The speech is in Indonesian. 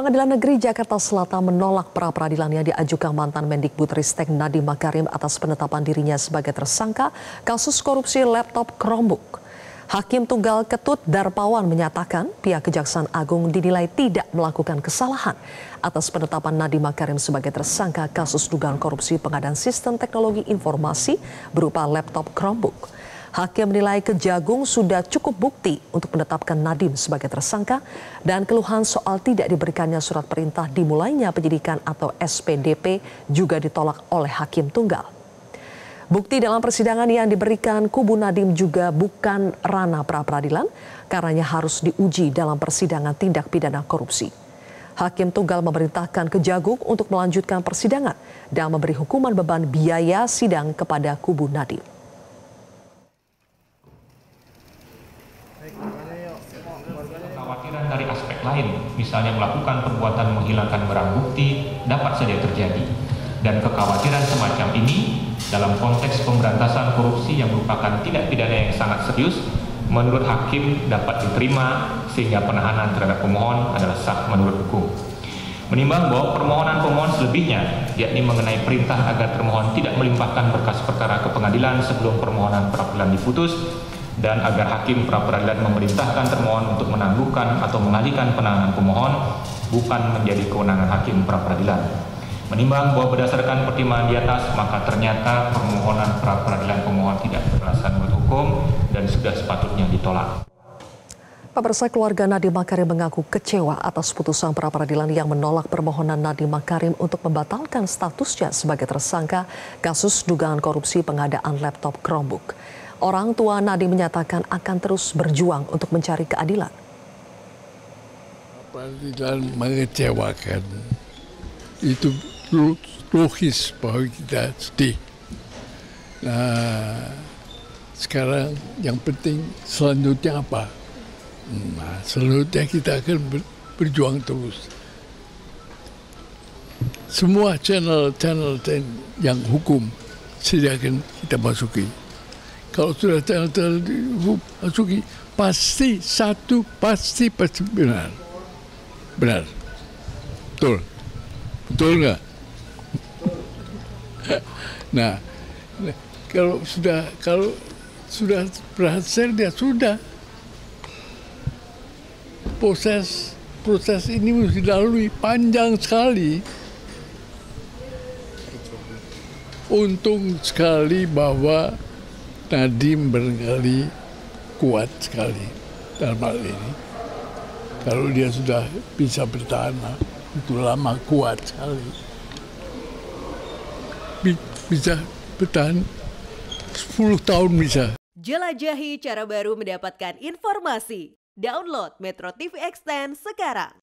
Pengadilan Negeri Jakarta Selatan menolak pra-peradilan yang diajukan mantan Mendikbudristek Nadiem Makarim atas penetapan dirinya sebagai tersangka kasus korupsi laptop Chromebook. Hakim Tunggal Ketut Darpawan menyatakan pihak Kejaksaan Agung dinilai tidak melakukan kesalahan atas penetapan Nadiem Makarim sebagai tersangka kasus dugaan korupsi pengadaan sistem teknologi informasi berupa laptop Chromebook. Hakim menilai Kejagung sudah cukup bukti untuk menetapkan Nadiem sebagai tersangka dan keluhan soal tidak diberikannya surat perintah dimulainya penyidikan atau SPDP juga ditolak oleh Hakim Tunggal. Bukti dalam persidangan yang diberikan kubu Nadiem juga bukan ranah pra-peradilan karenanya harus diuji dalam persidangan tindak pidana korupsi. Hakim Tunggal memerintahkan Kejagung untuk melanjutkan persidangan dan memberi hukuman beban biaya sidang kepada kubu Nadiem. Kekhawatiran dari aspek lain, misalnya melakukan perbuatan menghilangkan barang bukti, dapat saja terjadi. Dan kekhawatiran semacam ini dalam konteks pemberantasan korupsi yang merupakan tindak pidana yang sangat serius, menurut hakim dapat diterima sehingga penahanan terhadap pemohon adalah sah menurut hukum. Menimbang bahwa permohonan pemohon selebihnya, yakni mengenai perintah agar termohon tidak melimpahkan berkas perkara ke pengadilan sebelum permohonan pra-peradilan diputus, dan agar hakim pra-peradilan memerintahkan termohon untuk menangguhkan atau mengalihkan penahanan pemohon bukan menjadi kewenangan hakim pra-peradilan. Menimbang bahwa berdasarkan pertimbangan di atas, maka ternyata permohonan pra-peradilan pemohon tidak beralasan menurut hukum dan sudah sepatutnya ditolak. Pemirsa, keluarga Nadiem Makarim mengaku kecewa atas putusan pra-peradilan yang menolak permohonan Nadiem Makarim untuk membatalkan statusnya sebagai tersangka kasus dugaan korupsi pengadaan laptop Chromebook. Orang tua Nadiem menyatakan akan terus berjuang untuk mencari keadilan. Peradilan mengecewakan, itu logis bahwa kita sedih. Nah, sekarang yang penting selanjutnya apa? Nah, selanjutnya kita akan berjuang terus. Semua channel yang hukum silakan kita masuki. Kalau sudah channel masuki, pasti benar. Benar. Betul. Betul nggak? Nah, kalau sudah berhasil, dia sudah. Proses ini harus dilalui panjang sekali. Untung sekali bahwa Nadiem barangkali kuat sekali dalam hal ini. Kalau dia sudah bisa bertahan, itu lama kuat sekali. Bisa bertahan 10 tahun bisa. Jelajahi cara baru mendapatkan informasi. Download Metro TV Extend sekarang.